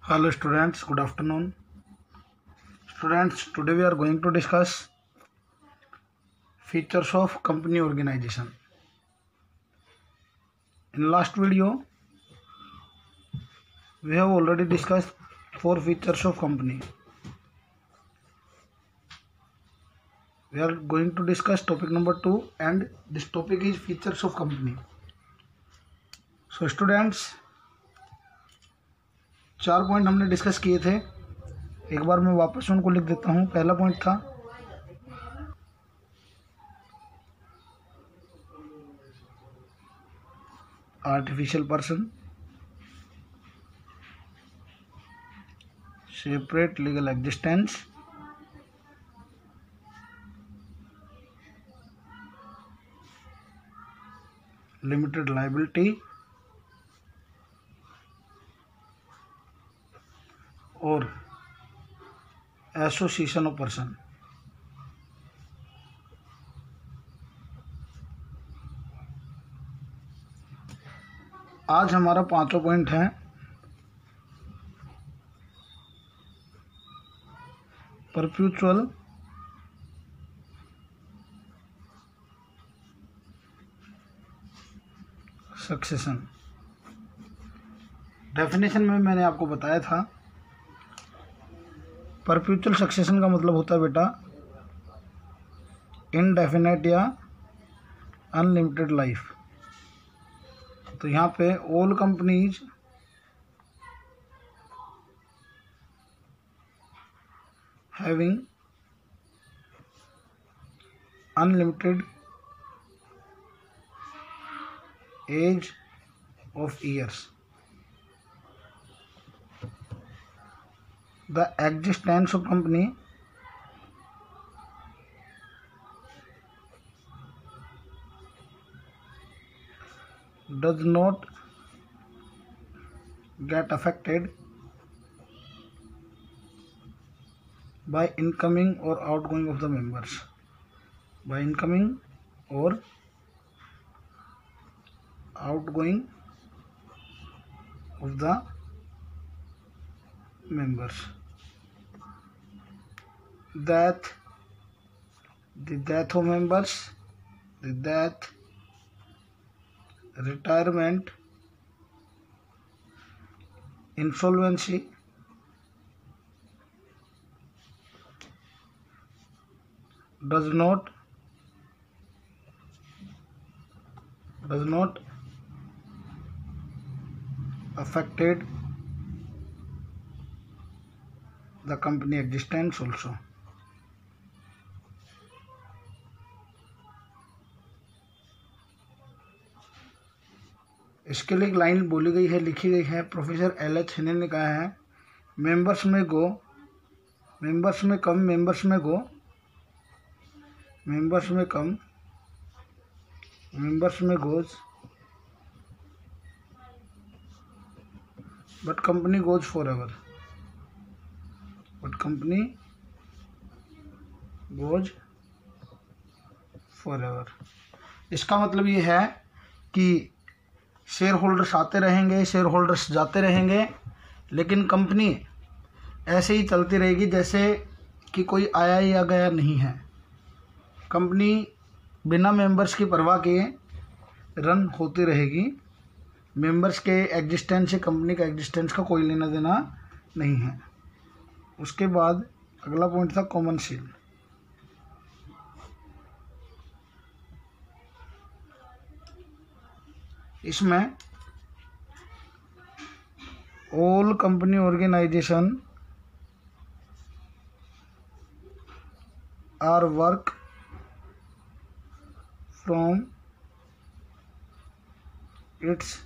Hello students, good afternoon. Students, today we are going to discuss features of company organization. In last video, we have already discussed 4 features of company. We are going to discuss topic number 2 and this topic is features of company. So students, 4 point हमने discuss किए थे. एक बार मैं वापस उनको लिख देता हूँ. पहला पॉइंट था artificial person, separate legal existence, limited liability और एसोसिएशन ऑफ पर्सन. आज हमारा 5वां पॉइंट है परपेचुअल सक्सेशन. डेफिनेशन में मैंने आपको बताया था परपेचुअल सक्सेशन का मतलब होता है बेटा इनडेफिनेट या अनलिमिटेड लाइफ. तो यहाँ पे all companies having unlimited age of years. The existence of company does not get affected by incoming or outgoing of the members. By incoming or outgoing of the members. That the death of members, the death, retirement, insolvency, does not affected the company existence also. इसके लिए एक line बोली गई है, लिखी गई है. Professor LH. हिने ने कहा है मेंबर्स में गो, मेंबर्स में कम, मेंबर्स में गो, मेंबर्स में कम, मेंबर्स में goes, but company goes for ever. But company goes for ever. इसका मतलब ये है कि शेयर होल्डर्स आते रहेंगे, शेयर होल्डर्स जाते रहेंगे, लेकिन कंपनी ऐसे ही चलती रहेगी जैसे कि कोई आया या गया नहीं है. कंपनी बिना मेंबर्स की परवाह किए रन होती रहेगी. मेंबर्स के एग्जिस्टेंस से कंपनी का एग्जिस्टेंस का कोई लेना देना नहीं है. उसके बाद अगला पॉइंट था कॉमन सील. इसमें all company organisation are work from its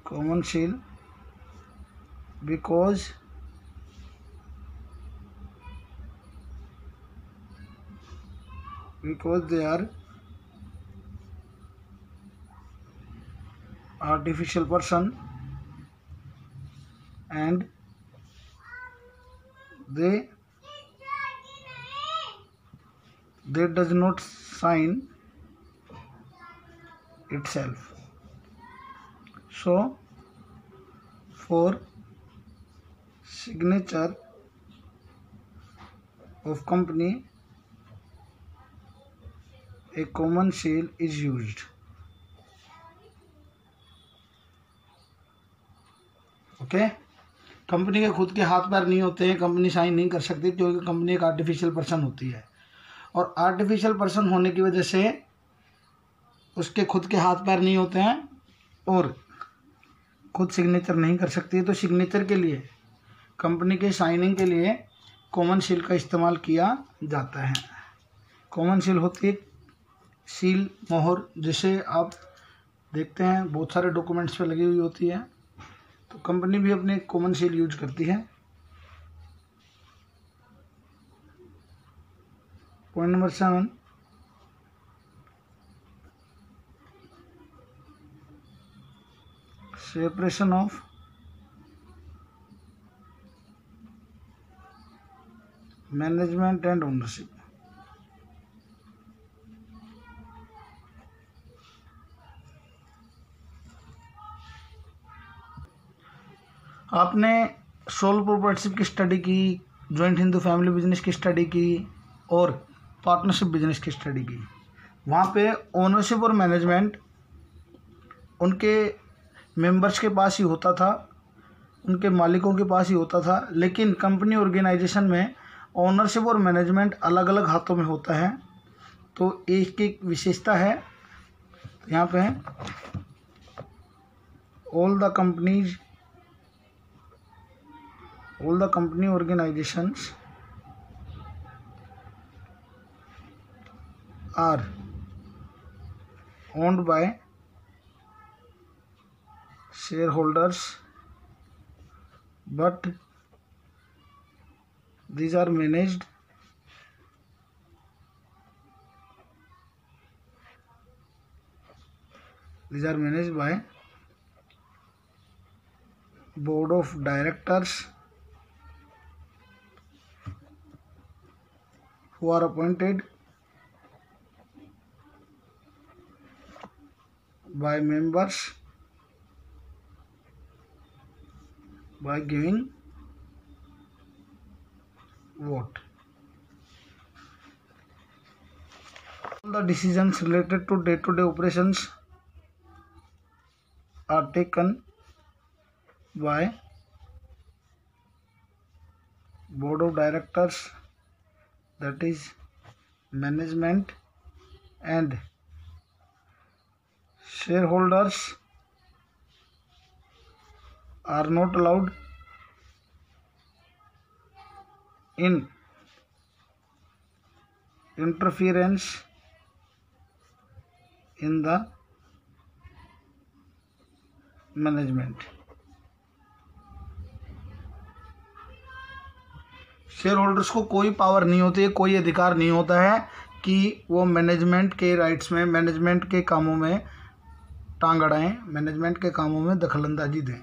common seal because they are artificial person and they does not sign itself. So for signature of company a common seal is used. Okay, company के खुद के हाथ पैर नहीं होते हैं, company sign नहीं कर सकती क्योंकि कंपनी एक आर्टिफिशियल पर्सन होती है, और आर्टिफिशियल पर्सन होने की वजह से उसके खुद के हाथ पैर नहीं होते हैं और खुद सिग्नेचर नहीं कर सकती है। तो सिग्नेचर के लिए, कंपनी के साइनिंग के लिए कॉमन सील का इस्तेमाल किया जाता है। कॉमन सील होती है सील, मोहर, जिसे आप देखते हैं बहुत सारे डॉक्यूमेंट्स पे लगी हुई होती है। तो कंपनी भी अपने कॉमन सील यूज करती है। Point number 7, separation of management and ownership. आपने सोल प्रोप्राइटरशिप की स्टडी की, जॉइंट हिंदू फैमिली बिजनेस की स्टडी की और पार्टनरशिप बिजनेस की स्टडी की। वहाँ पे ओनरशिप और मैनेजमेंट उनके मेंबर्स के पास ही होता था, उनके मालिकों के पास ही होता था। लेकिन कंपनी ऑर्गेनाइजेशन में ओनरशिप और मैनेजमेंट अलग अलग हाथों में होता है। तो एक एक विशेषता है। तो यहाँ पे all the company organizations are owned by shareholders, but these are managed by board of directors who are appointed by members by giving vote. All the decisions related to day-to-day operations are taken by board of directors, that is management, and shareholders are not allowed in interference in the management. Share holders को कोई power नहीं होती है, कोई अधिकार नहीं होता है कि वो मैनेजमेंट के राइट्स में, मैनेजमेंट के कामों में टांग अड़ाएं, मैनेजमेंट के कामों में दखलंदाजी दें।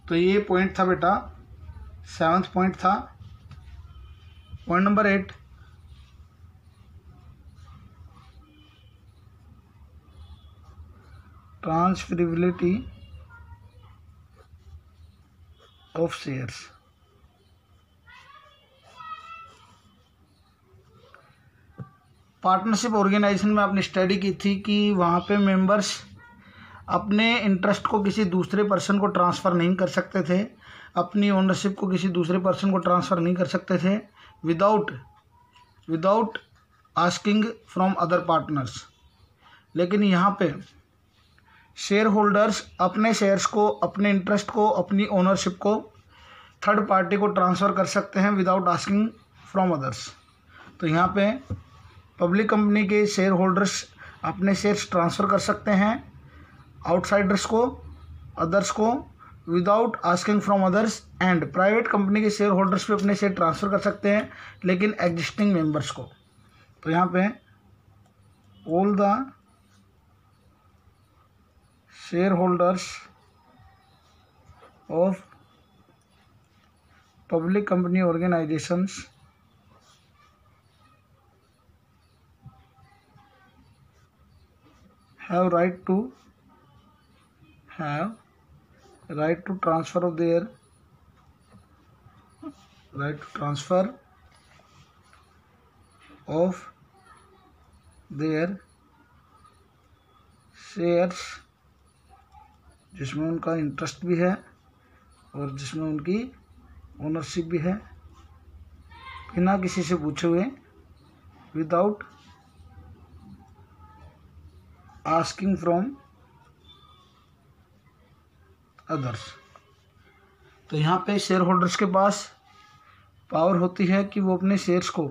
तो ये पॉइंट था बेटा, 7th पॉइंट था। Point number 8, transferability of shares. Partnership organisation में आपने स्टडी की थी कि वहाँ पे मेंबर्स अपने इंटरेस्ट को किसी दूसरे पर्सन को ट्रांसफ़र नहीं कर सकते थे, अपनी ओनरशिप को किसी दूसरे पर्सन को ट्रांसफ़र नहीं कर सकते थे without asking from other partners. लेकिन यहाँ पे शेयर होल्डर्स अपने शेयर्स को, अपने इंटरेस्ट को, अपनी ओनरशिप को थर्ड पार्टी को ट्रांसफ़र कर सकते हैं विदाउट आस्किंग फ्रॉम अदर्स। तो यहाँ पे पब्लिक कंपनी के शेयर होल्डर्स अपने शेयर्स ट्रांसफ़र कर सकते हैं आउटसाइडर्स को, अदर्स को, without asking from others. And private company के शेयर होल्डर्स भी अपने शेयर ट्रांसफ़र कर सकते हैं लेकिन एग्जिस्टिंग मेंबर्स को। तो यहाँ पे all the share holders of public company organisations have right to transfer of their right to transfer of their shares, जिसमें उनका इंटरेस्ट भी है और जिसमें उनकी ओनरशिप भी है, बिना किसी से पूछे हुए, विदाउट आस्किंग फ्रॉम अदर्स। तो यहाँ पे शेयर होल्डर्स के पास पावर होती है कि वो अपने शेयर्स को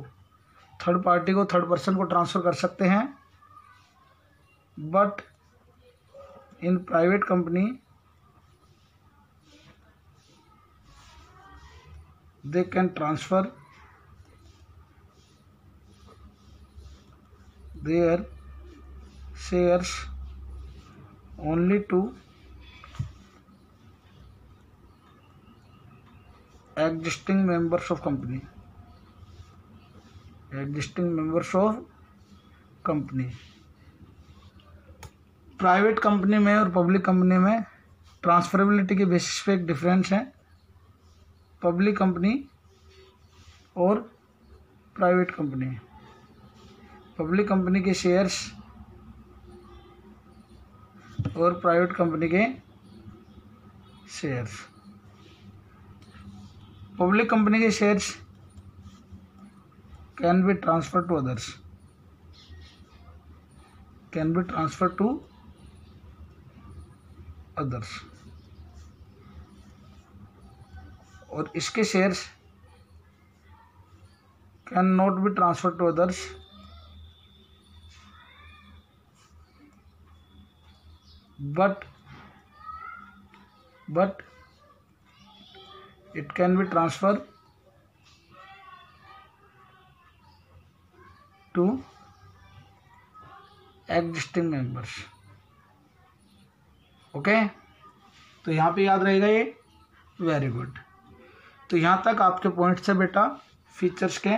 थर्ड पार्टी को, थर्ड पर्सन को ट्रांसफ़र कर सकते हैं, but in private company they can transfer their shares only to existing members of company, existing members of company। Private company में और पब्लिक कंपनी में ट्रांसफरेबिलिटी के बेसिस पे एक डिफरेंस है। पब्लिक कंपनी और प्राइवेट कंपनी, पब्लिक कंपनी के shares और प्राइवेट कंपनी के शेयर्स। पब्लिक कंपनी के shares can be transfer to others, can be transfer to others, और इसके shares can not be transfer to others but it can be transferred to existing members। Okay, तो यहाँ पे याद रहेगा ये, वेरी गुड। तो यहाँ तक आपके पॉइंट्स है बेटा फीचर्स के,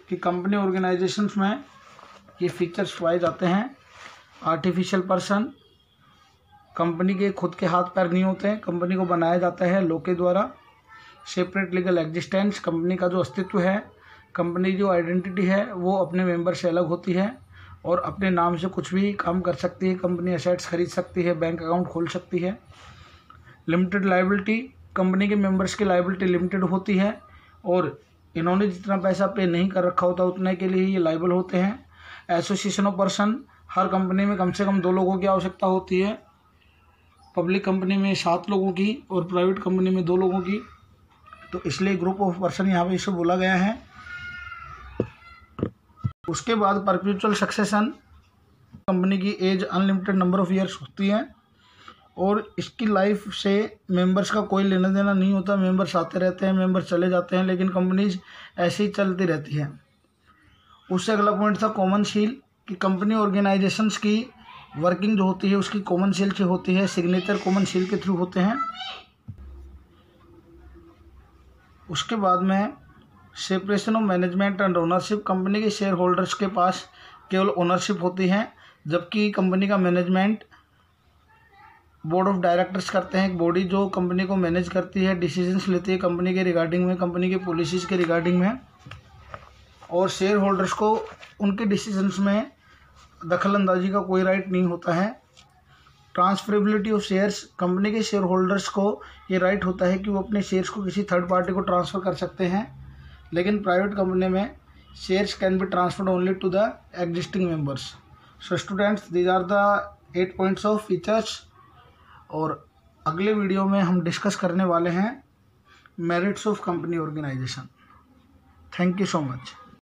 कि कंपनी ऑर्गेनाइजेशंस में ये फीचर्स पाए जाते हैं। आर्टिफिशियल पर्सन, कंपनी के खुद के हाथ पैर नहीं होते हैं, कंपनी को बनाया जाता है लॉ के द्वारा। सेपरेट लीगल एग्जिस्टेंस, कंपनी का जो अस्तित्व है, कंपनी जो आइडेंटिटी है वो अपने मेंबर से अलग होती है और अपने नाम से कुछ भी काम कर सकती है। कंपनी एसेट्स खरीद सकती है, बैंक अकाउंट खोल सकती है। लिमिटेड लायबिलिटी, कंपनी के मेंबर्स की लायबिलिटी लिमिटेड होती है और इन्होंने जितना पैसा पे नहीं कर रखा होता उतने के लिए ये लायबल होते हैं। Association of person, her company में कम से कम 2 लोगों की आवश्यकता होती है। पब्लिक कंपनी में 7 लोगों की और प्राइवेट कंपनी में 2 लोगों की, तो इसलिए ग्रुप ऑफ पर्सन यहाँ पे इसे बोला गया है। उसके बाद परपेचुअल सक्सेशन, कंपनी की age unlimited number of years होती है और इसकी लाइफ से मेंबर्स का कोई लेना देना नहीं होता। मेंबर्स आते रहते हैं, मेंबर्स चले जाते हैं, लेकिन कंपनीज ऐसे ही चलती रहती है। उससे अगला पॉइंट था कॉमन सील, कि कंपनी ऑर्गेनाइजेशंस की वर्किंग जो होती है उसकी कॉमन सील से होती है, सिग्नेचर कॉमन सील के थ्रू होते हैं। उसके बाद में separation of management and ownership, company के शेयर होल्डर्स के पास केवल ओनरशिप होती है, जबकि कंपनी का मैनेजमेंट बोर्ड ऑफ डायरेक्टर्स करते हैं। एक बॉडी जो कंपनी को मैनेज करती है, डिसीजंस लेती है कंपनी के रिगार्डिंग में, कंपनी के पॉलिसीज़ के रिगार्डिंग में, और शेयर होल्डर्स को उनके डिसीजंस में दखल अंदाजी का कोई राइट नहीं होता है। ट्रांसफरेबिलिटी ऑफ शेयर्स, कंपनी के शेयर होल्डर्स को ये राइट होता है कि वो अपने शेयर्स को किसी थर्ड पार्टी को ट्रांसफ़र कर सकते हैं, लेकिन प्राइवेट कंपनी में shares can be transferred only to the existing members. So students, these are the 8 points of features, और अगले वीडियो में हम डिस्कस करने वाले हैं merits of company organisation. Thank you so much.